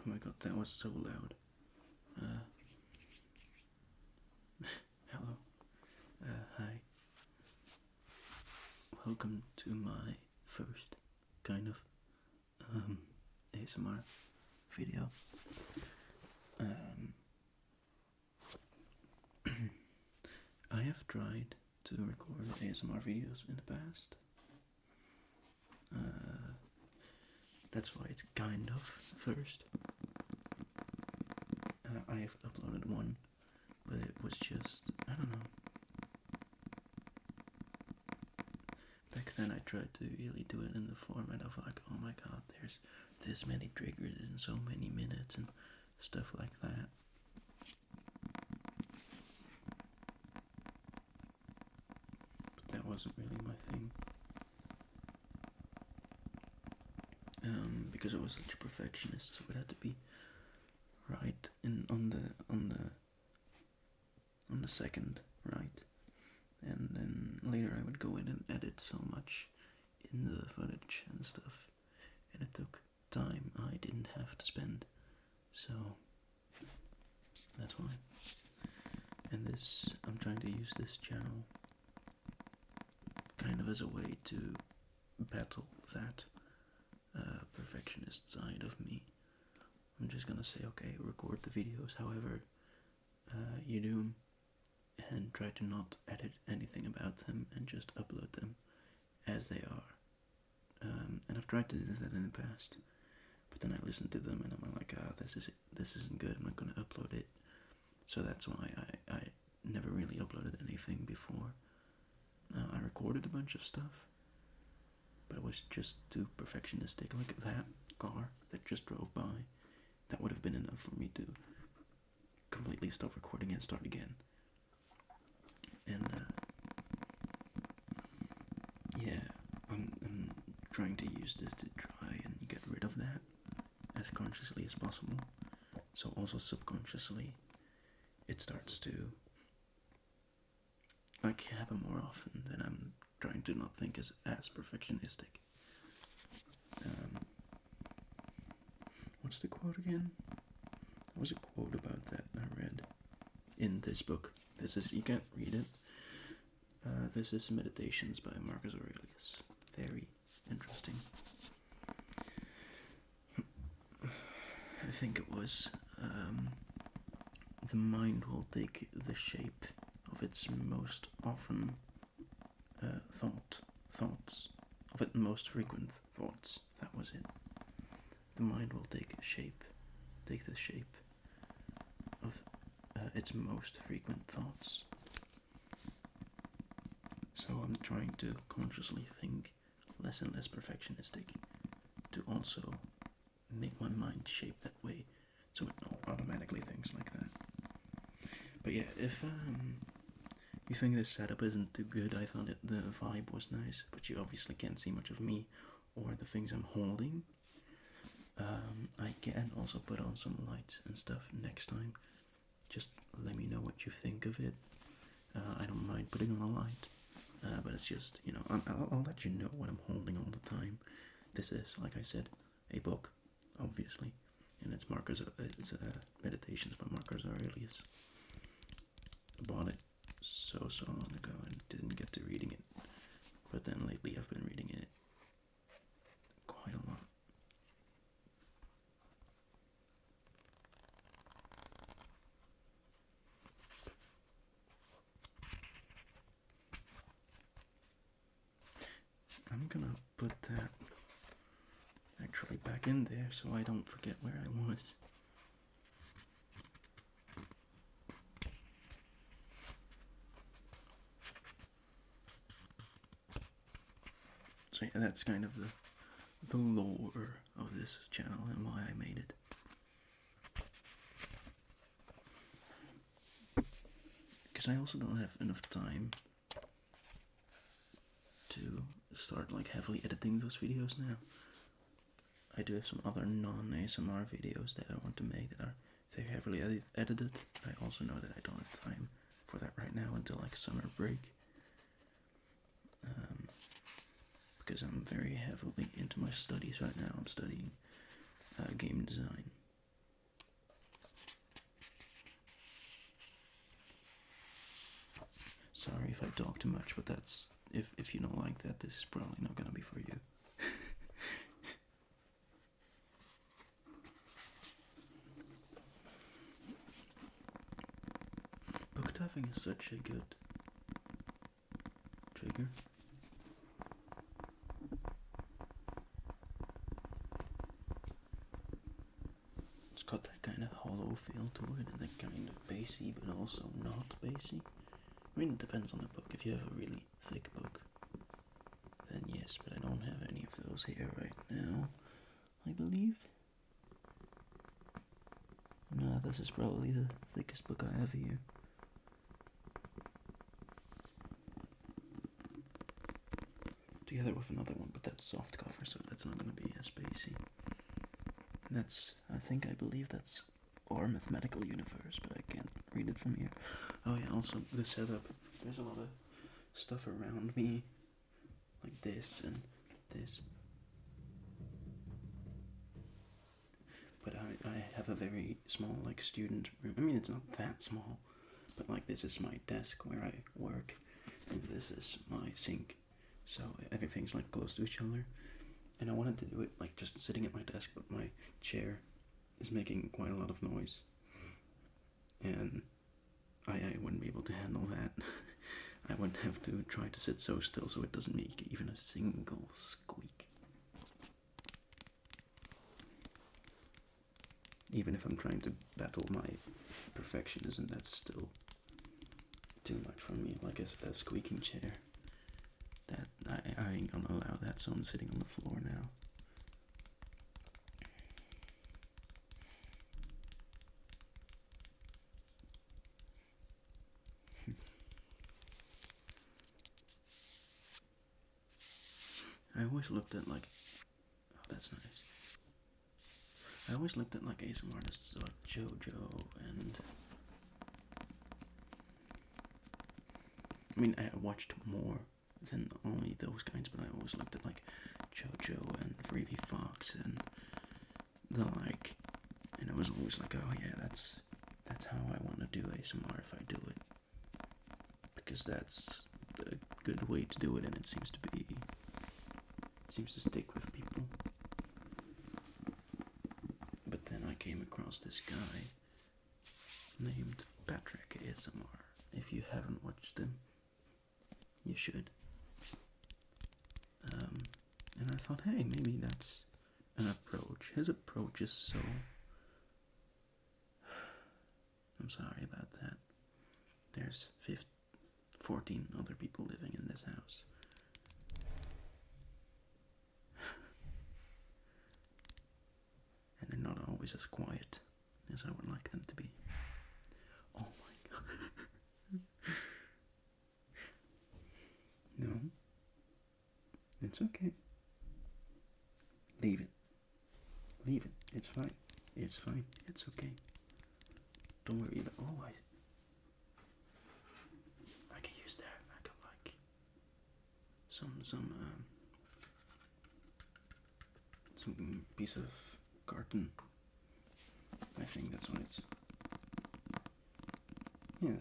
Oh my god, that was so loud. Hello. Hi. Welcome to my first kind of ASMR video. I have tried to record ASMR videos in the past. That's why it's kind of first. I have uploaded one, but it was just, I don't know. Back then I tried to really do it in the format of like, oh my god, there's this many triggers in so many minutes and stuff like that. But that wasn't really my thing. Because I was such a perfectionist, so it had to be right in on the second, right? And then later I would go in and edit so much in the footage and stuff, and it took time I didn't have to spend, so that's why. And this, I'm trying to use this channel kind of as a way to battle that perfectionist side of me. I'm just gonna say, okay, record the videos however you do them, and try to not edit anything about them and just upload them as they are. And I've tried to do that in the past, but then I listened to them and I'm like, this isn't good. I'm not gonna upload it. So that's why I never really uploaded anything before. I recorded a bunch of stuff, but it was just too perfectionistic. Like that car that just drove by, that would have been enough for me to completely stop recording and start again. And yeah, I'm trying to use this to try and get rid of that as consciously as possible. So also subconsciously, it starts to like happen more often than I'm trying to not think as perfectionistic. What's the quote again? There was a quote about that I read in this book. This is, you can't read it. This is Meditations by Marcus Aurelius. Very interesting. I think it was, the mind will take the shape of its most often thoughts, of its most frequent thoughts. That was it. The mind will take the shape of its most frequent thoughts. So I'm trying to consciously think less and less perfectionistic to also make my mind shape that way, so it automatically thinks like that. But yeah, if you think this setup isn't too good, I thought the vibe was nice, but you obviously can't see much of me or the things I'm holding. I can also put on some lights and stuff next time. Just let me know what you think of it. I don't mind putting on a light, but it's just, you know, I'll let you know what I'm holding all the time. This is, like I said, a book, obviously, and it's Meditations by Marcus Aurelius. I bought it so long ago and didn't get to reading it, but then lately I've been reading it quite a lot. I'm gonna put that actually back in there so I don't forget where I was. So yeah, that's kind of the lore of this channel and why I made it. Because I also don't have enough time to start like heavily editing those videos now. I do have some other non-ASMR videos that I want to make that are very heavily edited. I also know that I don't have time for that right now until like summer break. Because I'm very heavily into my studies right now. I'm studying game design, Sorry if I talk too much, but that's if you don't like that, this is probably not gonna be for you. Book tapping is such a good trigger. It's got that kind of hollow feel to it, and that kind of bassy, but also not bassy. I mean, it depends on the book. If you have a really thick book, then yes, but I don't have any of those here right now, I believe. No, this is probably the thickest book I have here. Together with another one, but that's soft cover, so that's not going to be as bassy. That's, I believe that's Our Mathematical Universe, but I can't read it from here. Oh yeah, also the setup. There's a lot of stuff around me, like this and this. But I have a very small, like, student room. I mean, it's not that small, but like this is my desk where I work, and this is my sink. So everything's like close to each other. And I wanted to do it like just sitting at my desk, but my chair is making quite a lot of noise. And I wouldn't be able to handle that. I would have to try to sit so still so it doesn't make even a single squeak. Even if I'm trying to battle my perfectionism, that's still too much for me. Like a squeaking chair. That I ain't gonna allow that, so I'm sitting on the floor now. I always looked at like, oh, that's nice. I always looked at like ASMR artists like JoJo and, I mean, I watched more than only those kinds, but I always looked at like JoJo and Freebie Fox and the like, and it was always like, oh yeah, that's how I want to do ASMR if I do it, because that's a good way to do it, and it seems to stick with people. But then I came across this guy named Patrick ASMR. If you haven't watched him, you should. And I thought, hey, maybe that's an approach. His approach is so... I'm sorry about that. There's 14 other people living in this house. And they're not always as quiet as I would like them to be. Oh my god. No. It's okay. Leave it. Leave it. It's fine. It's fine. It's okay. Don't worry about... Oh, I can use that. I got like some piece of carton. I think that's what it's... Yeah,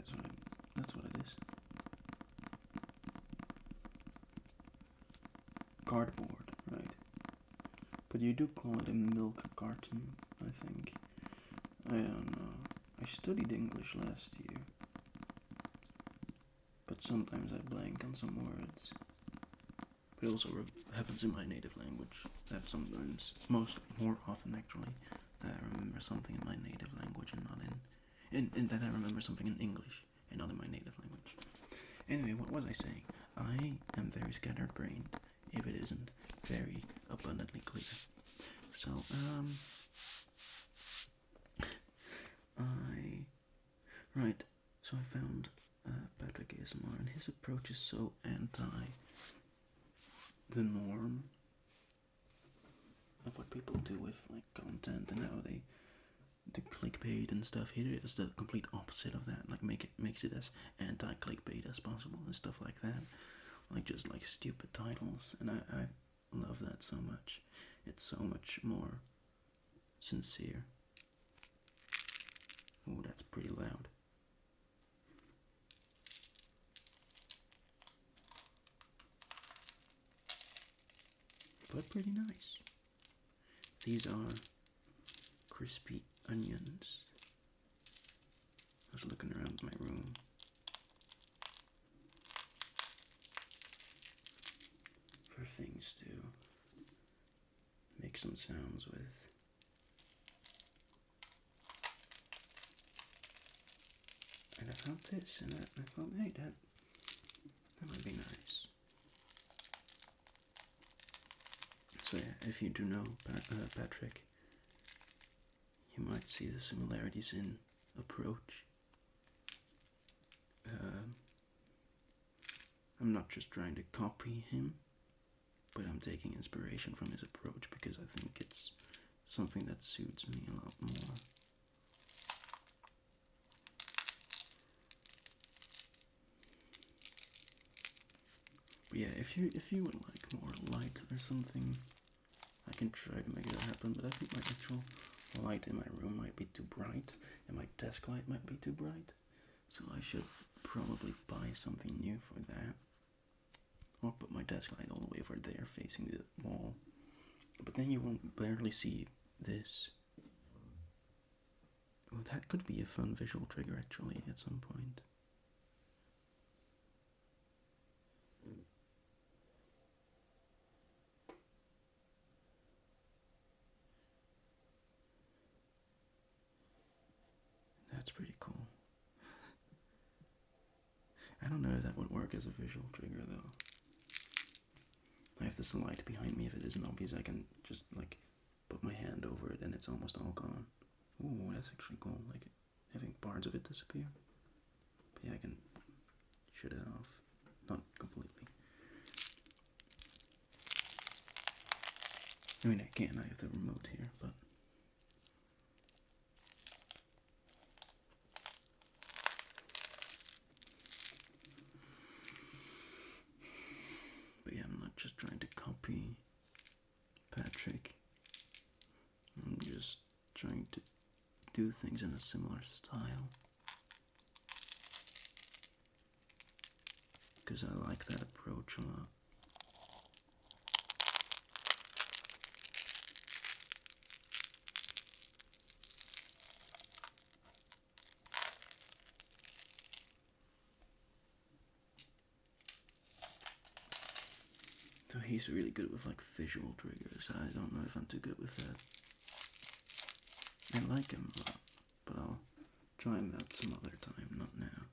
that's what it is. Cardboard, right? But you do call it a milk carton, I think. I don't know. I studied English last year, but sometimes I blank on some words. But it also happens in my native language. That sometimes, more often actually, that I remember something in my native language and not in that I remember something in English and not in my native language. Anyway, what was I saying? I am very scattered-brained, if it isn't very abundantly clear. So, right, so I found Patrick ASMR, and his approach is so anti the norm of what people do with like content and how they do clickbait and stuff. Here is the complete opposite of that. Like makes it as anti-clickbait as possible and stuff like that. Like just like stupid titles, and I love that so much. It's so much more sincere. Oh, that's pretty loud. but pretty nice. These are crispy onions. I was looking around my room. For things to make some sounds with. And I found this, and I thought, hey, that might be nice. So yeah, if you do know Patrick, you might see the similarities in approach. I'm not just trying to copy him, but I'm taking inspiration from his approach because I think it's something that suits me a lot more. But yeah, if you would like more light or something, I can try to make it happen, but I think my actual light in my room might be too bright, and my desk light might be too bright. So I should probably buy something new for that. Or put my desk light all the way over there facing the wall. But then you won't barely see this. Well, that could be a fun visual trigger actually at some point. That's pretty cool. I don't know if that would work as a visual trigger though. I have this light behind me. If it isn't obvious, I can just like put my hand over it and it's almost all gone. Ooh, that's actually cool. Like having parts of it disappear. But yeah, I can shut it off. Not completely. I mean, I can. I have the remote here, but. But yeah, I'm not just trying to copy Patrick. I'm just trying to do things in a similar style. Because I like that approach a lot. So he's really good with like visual triggers. I don't know if I'm too good with that. I like him a lot, but I'll try him out some other time, not now.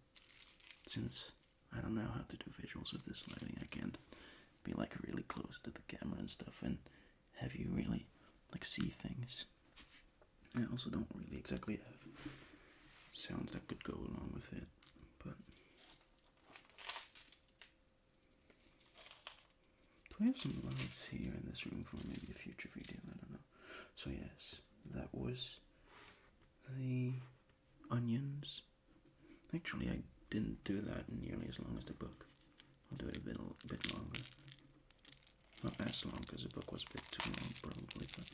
Since I don't know how to do visuals with this lighting, I can't be like really close to the camera and stuff and have you really like see things. I also don't really exactly have sounds that could go along with it, but do I have some lights here in this room for maybe a future video? I don't know. So yes, that was the onions. Actually, I didn't do that nearly as long as the book. I'll do it a bit longer. Not as long, because the book was a bit too long, probably. But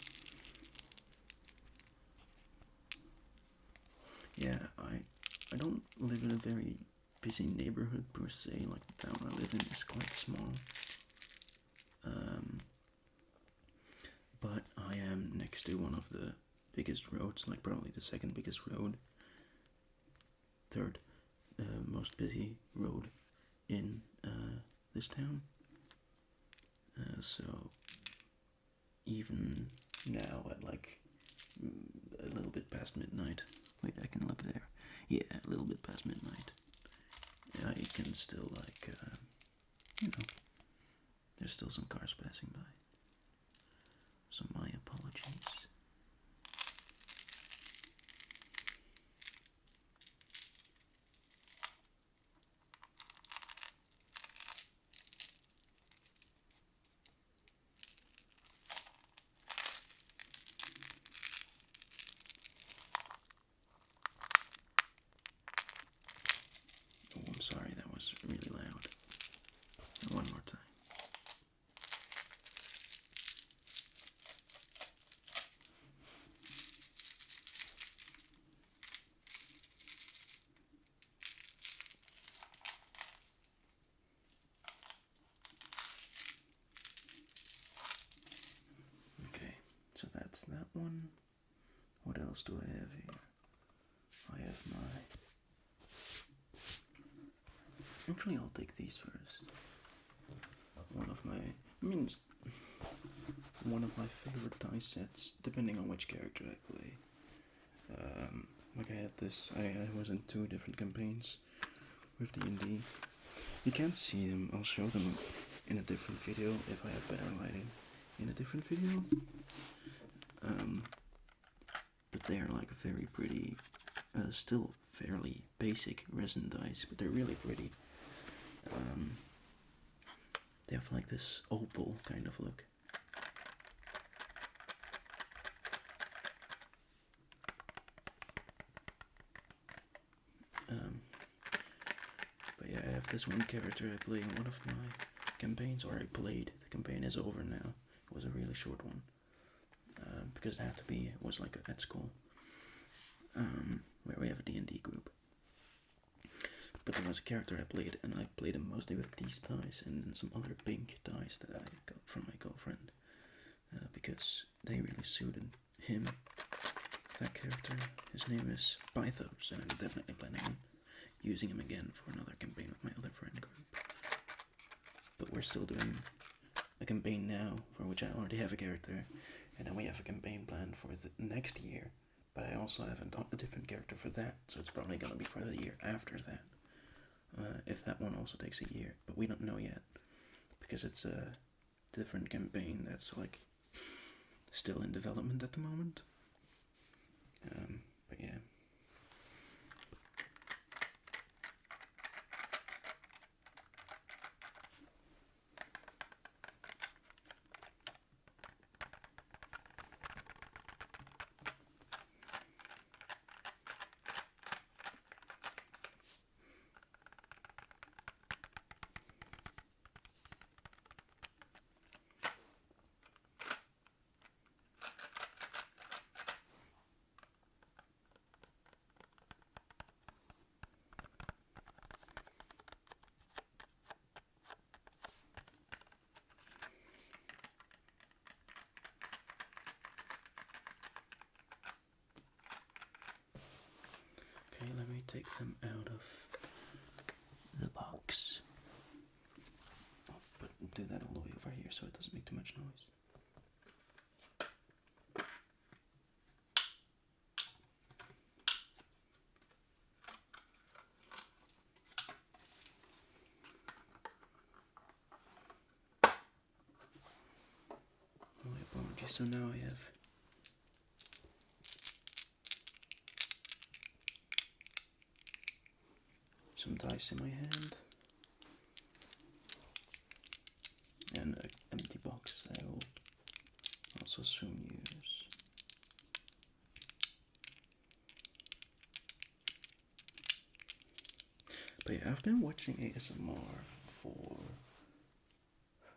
yeah, I don't live in a very busy neighborhood per se. Like the town I live in is quite small. But I am next to one of the biggest roads, like probably the second biggest road, third most busy road in this town. So even now at like a little bit past midnight, wait, I can look there. Yeah, a little bit past midnight. I can still like, you know, there's still some cars passing by. So my apologies. Oh, I'm sorry, that was really loud. One more time. one. What else do I have here? I have my... Actually, I'll take these first. One of my... one of my favorite dice sets, depending on which character I play. Like I had this... I was in 2 different campaigns with D&D. You can't see them. I'll show them in a different video if I have better lighting. In a different video. But they are like very pretty, still fairly basic resin dice, but they're really pretty. They have like this opal kind of look. But yeah, I have this one character I play in one of my campaigns, or I played. The campaign is over now. It was a really short one. Because it had to be, it was like at school, where we have a D&D group. But there was a character I played, and I played him mostly with these dice and then some other pink dice that I got from my girlfriend, because they really suited him, that character. His name is Pythos, and I'm definitely planning on using him again for another campaign with my other friend group. But we're still doing a campaign now, for which I already have a character, and then we have a campaign planned for the next year, but I also have a different character for that, so it's probably going to be for the year after that, if that one also takes a year, but we don't know yet, because it's a different campaign that's like still in development at the moment. But yeah. Okay, let me take them out of the box. But do that all the way over here so it doesn't make too much noise. My apologies, so now I have some dice in my hand and an empty box that I will also soon use. But yeah, I've been watching ASMR for,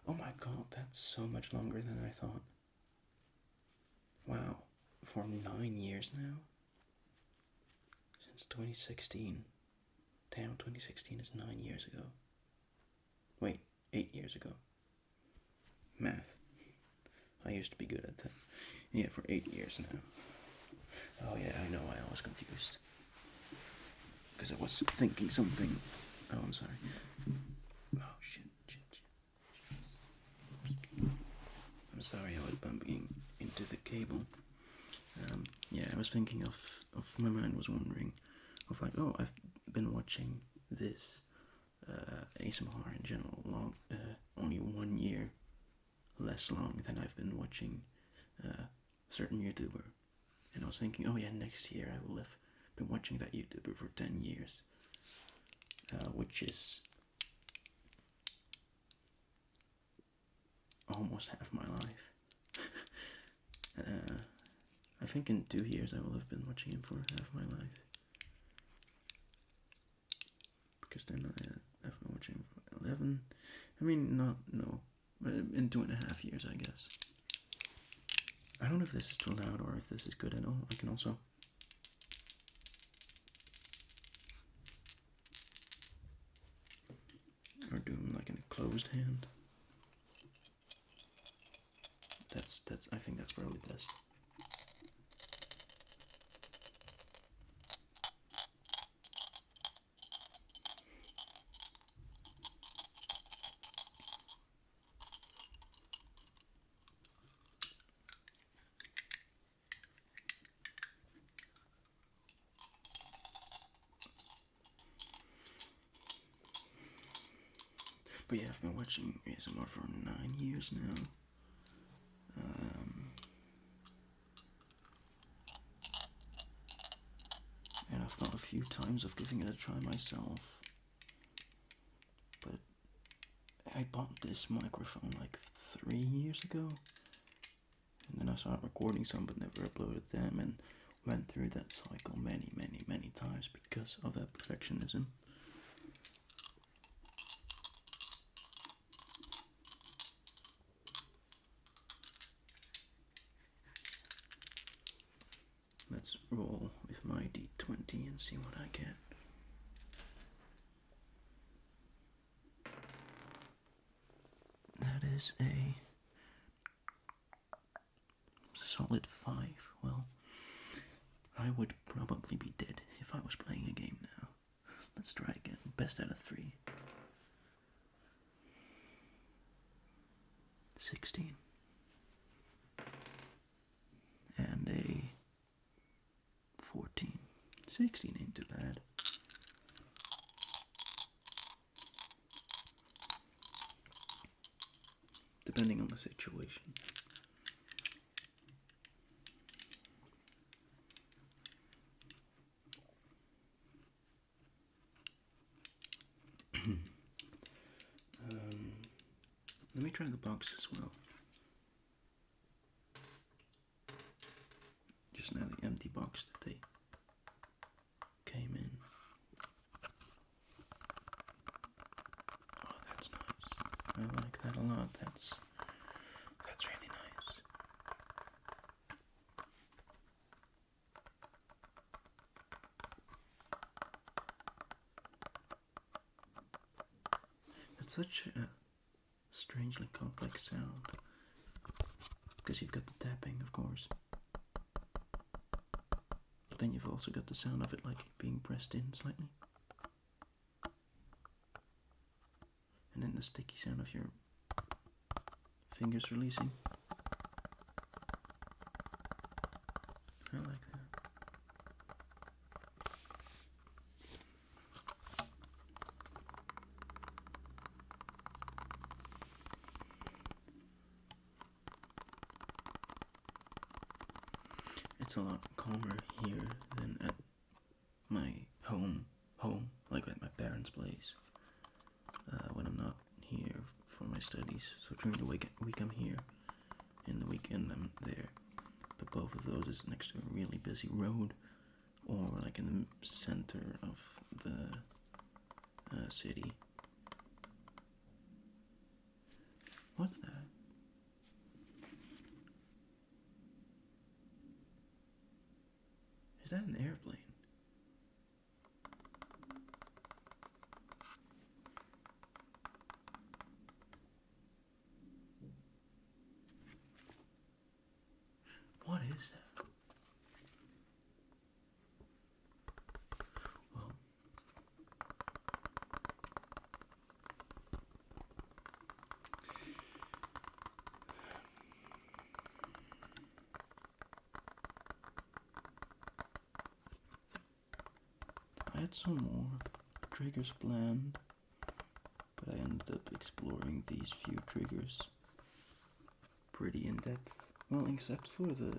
oh my god, that's so much longer than I thought. Wow, for 9 years now? Since 2016. Damn, 2016 is 9 years ago. Wait, 8 years ago. Math. I used to be good at that. Yeah, for 8 years now. Oh yeah, I know, I was confused. Because I was thinking something. Oh, I'm sorry. Oh, shit. I'm sorry, I was bumping into the cable. Yeah, I was thinking of my mind was wandering. Of like, oh, I've been watching this ASMR in general only 1 year less long than I've been watching a certain YouTuber. And I was thinking, oh yeah, next year I will have been watching that YouTuber for 10 years. Which is almost half my life. I think in 2 years I will have been watching him for half my life. Because then I've been watching him for 11. I mean, no. In 2.5 years, I guess. I don't know if this is too loud or if this is good at all. I can also... or do them like in a closed hand. I think that's probably best. But yeah, I've been watching ASMR for 9 years now. And I've thought a few times of giving it a try myself. But I bought this microphone like 3 years ago. And then I started recording some but never uploaded them, and went through that cycle many, many, many times because of that perfectionism. Let's roll with my D20 and see what I get. That is a solid 5. Well, I would probably be dead if I was playing a game now. Let's try again. Best out of 3. 16. And a 14. 16 ain't too bad. Depending on the situation. Let me try the box as well. Just now the empty box that they came in. Oh, that's nice. I like that a lot. That's really nice. It's such a strangely complex sound. Because you've got the tapping, of course. But then you've also got the sound of it like being pressed in slightly. And then the sticky sound of your fingers releasing. I like that. It's a lot calmer here than at my home, like at my parents' place, when I'm not here for my studies. So during the week I'm here, in the weekend I'm there. But both of those is next to a really busy road, or like in the center of the city. What's that? Is that an airplane? What is that? Well, I had some more triggers planned, but I ended up exploring these few triggers pretty in depth. Well, except for the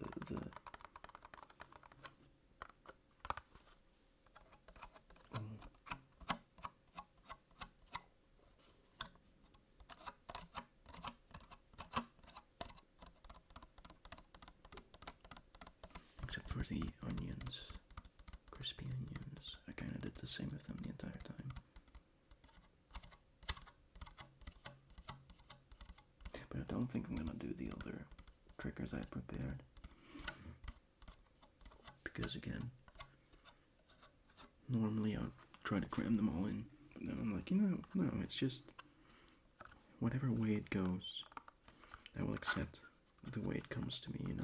except for the onions, crispy onions. I kind of did the same with them the entire time. But I don't think I'm gonna do the other triggers I prepared. Because again, normally I would try to cram them all in. But then I'm like, no, it's just whatever way it goes, I will accept the way it comes to me,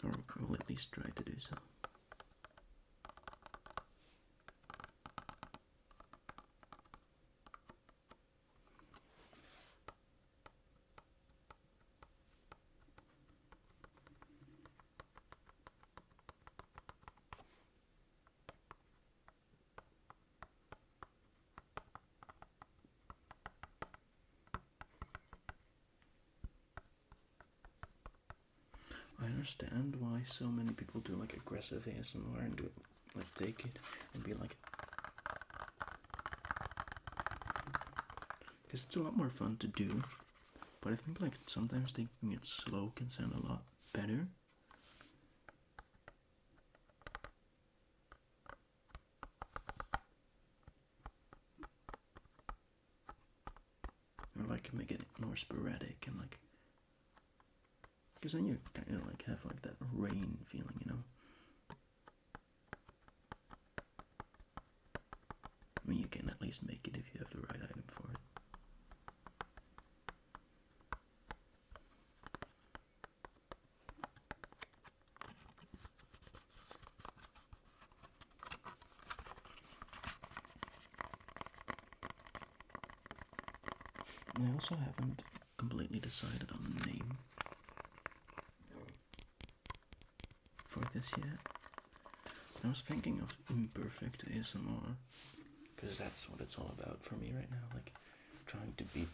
Or I will at least try to do so. I understand why so many people do like aggressive ASMR and do it, like take it and be like, because it's a lot more fun to do. But I think like sometimes taking it slow can sound a lot better. Or like make it more sporadic and like, because then you kind of like have like that rain feeling, you know. I mean, you can at least make it if you have the right item for it. I also haven't completely decided on a name for this yet. I was thinking of Imperfect ASMR, because that's what it's all about for me right now, like trying to beat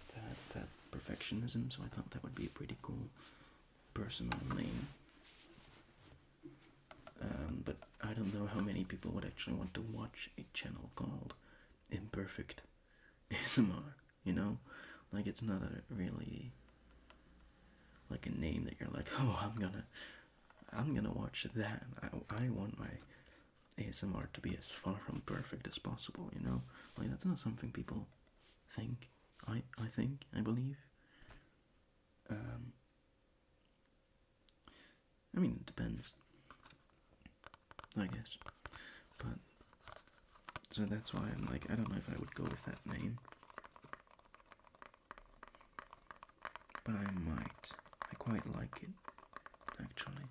that perfectionism, so I thought that would be a pretty cool personal name. But I don't know how many people would actually want to watch a channel called Imperfect ASMR, you know? Like, it's not a really, like, a name that you're like, oh, I'm gonna watch that. I want my ASMR to be as far from perfect as possible, you know? Like, that's not something people think. I believe. I mean, it depends, I guess. But, so that's why I'm like, I don't know if I would go with that name. But I might. I quite like it, actually.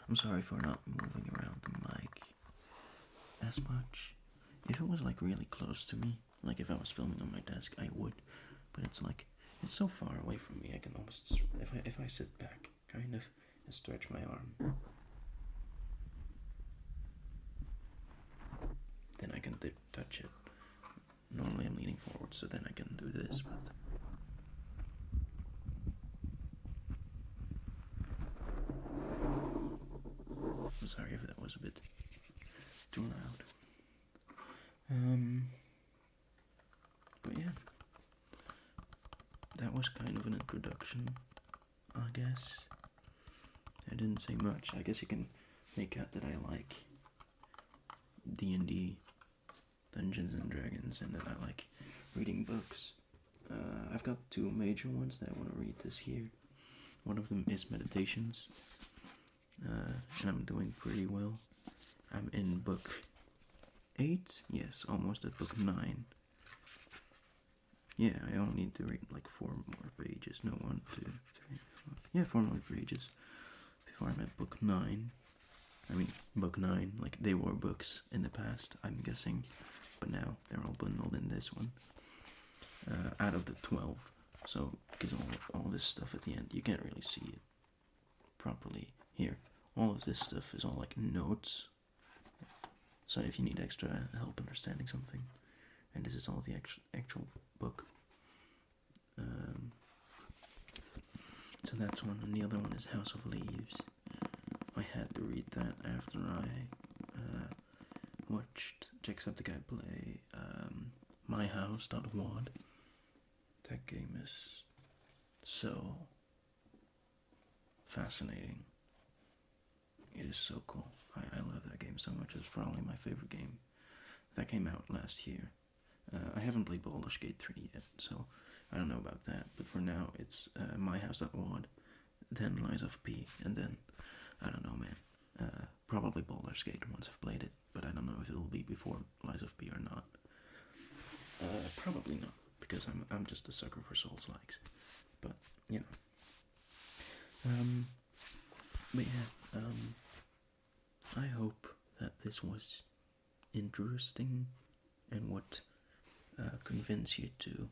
I'm sorry for not moving around the mic as much. If it was like really close to me, like if I was filming on my desk, I would. But it's like, it's so far away from me, I can almost, if I sit back, kind of, and stretch my arm, then I can touch it. Normally I'm leaning forward, so then I can do this, but... I'm sorry if that was a bit too loud. But yeah, that was kind of an introduction, I guess. I didn't say much. I guess you can make out that I like D&D, Dungeons and Dragons, and that I like reading books. I've got two major ones that I want to read this year. One of them is Meditations, and I'm doing pretty well. I'm in book 8, yes, almost at book 9. Yeah, I only need to read like 4 more pages. No, 1, 2, 3, 4. Yeah, 4 more pages before I'm at book 9. I mean, book 9, like they were books in the past, I'm guessing, but now they're all bundled in this one. Out of the 12, so because all this stuff at the end, you can't really see it properly here. All of this stuff is all like notes. So if you need extra help understanding something, and this is all the actual book. So that's one, and the other one is House of Leaves. I had to read that after I watched Jacksepticeye play MyHouse.wad. That game is so fascinating. It is so cool. I love that game so much. It's probably my favorite game. That came out last year. I haven't played Baldur's Gate 3 yet, so I don't know about that. But for now, it's MyHouse.wad, then Lies of P, and then, I don't know, man. Probably Baldur's Gate once I've played it, but I don't know if it'll be before Lies of P or not. Probably not, because I'm just a sucker for Souls-likes. But, you know. But yeah, I hope that this was interesting and would convince you to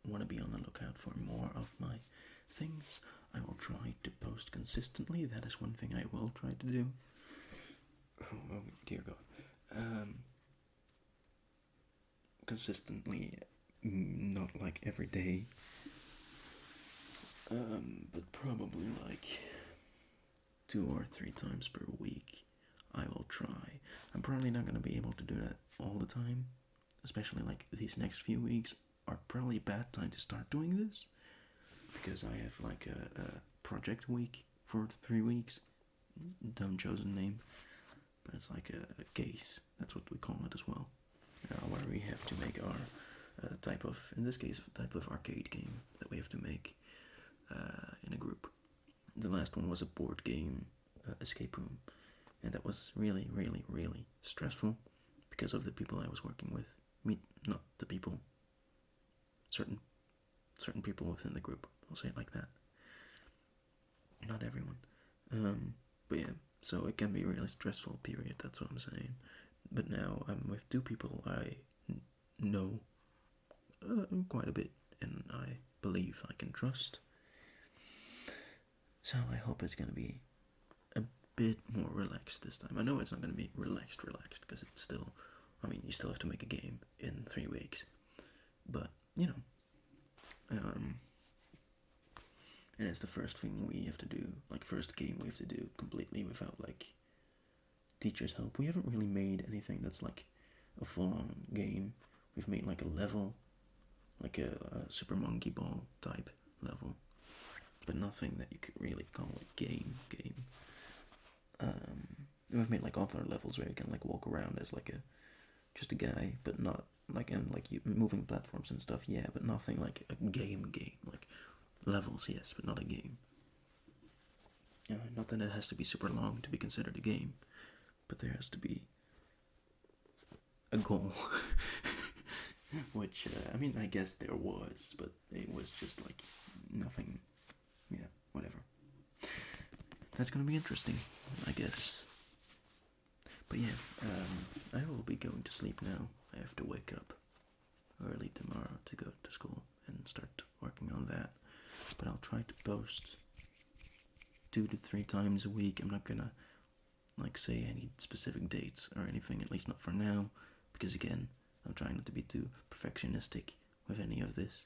want to be on the lookout for more of my things. I will try to post consistently. That is one thing I will try to do. Oh dear God. Consistently, not like every day. But probably like 2 or 3 times per week I will try. I'm probably not gonna be able to do that all the time, especially like these next few weeks are probably a bad time to start doing this because I have like a project week for 3 weeks. Dumb chosen name, but it's like a case. That's what we call it as well. Where we have to make our type of, in this case, a type of arcade game that we have to make in a group. The last one was a board game escape room, and that was really, really, really stressful because of the people I was working with. Not the people, certain people within the group. I'll say it like that. Not everyone. But yeah, so it can be a really stressful period. That's what I'm saying. But now I'm with 2 people I know quite a bit, and I believe I can trust. So I hope it's gonna be a bit more relaxed this time. I know it's not gonna be relaxed, because it's still, I mean, you still have to make a game in 3 weeks, but you know, and it's the first thing we have to do, like first game we have to do completely without like teacher's help. We haven't really made anything that's like a full-on game. We've made like a level, like a Super Monkey Ball type level, but nothing that you could really call a game. We've made like other levels where you can like walk around as like just a guy, but not like, and like you moving platforms and stuff. Yeah, but nothing like a game. Like levels, yes, but not a game. Not that it has to be super long to be considered a game, but there has to be a goal. Which, I mean, I guess there was, but it was just like nothing. Yeah, whatever. That's gonna be interesting, I guess. But yeah, I will be going to sleep now. I have to wake up early tomorrow to go to school and start working on that. But I'll try to post 2 to 3 times a week. I'm not gonna like say any specific dates or anything, at least not for now, because again, I'm trying not to be too perfectionistic with any of this,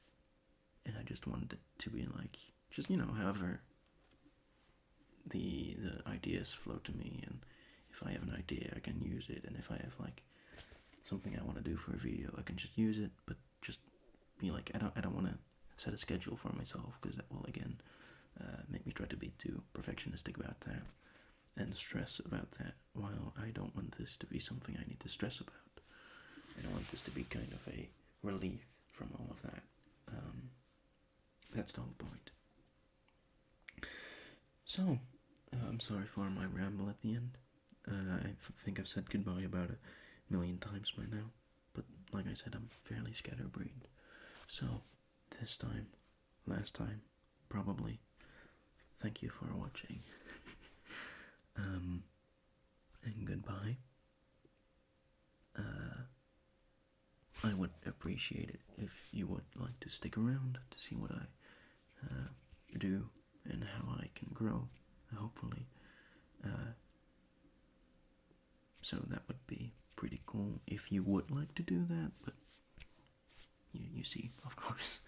and I just wanted it to be like, just, however the ideas flow to me, and if I have an idea I can use it, and if I have like something I want to do for a video I can just use it, but just be like, I don't want to set a schedule for myself, because that will again make me try to be too perfectionistic about that and stress about that, while I don't want this to be something I need to stress about. And I want this to be kind of a relief from all of that. That's the whole point. So, I'm sorry for my ramble at the end. I think I've said goodbye about 1,000,000 times by now, but like I said, I'm fairly scatterbrained. So, this time, last time, probably, thank you for watching. And goodbye. I would appreciate it if you would like to stick around to see what I do and how I can grow, hopefully. So that would be pretty cool if you would like to do that, but you see, of course,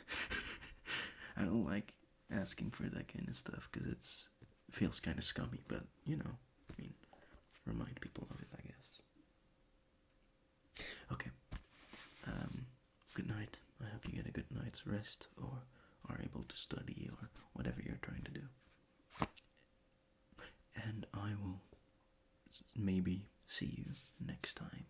I don't like asking for that kind of stuff because it feels kind of scummy, but I mean, remind people of it, I guess. Okay. Good night. I hope you get a good night's rest, or are able to study, or whatever you're trying to do. And I will maybe see you next time.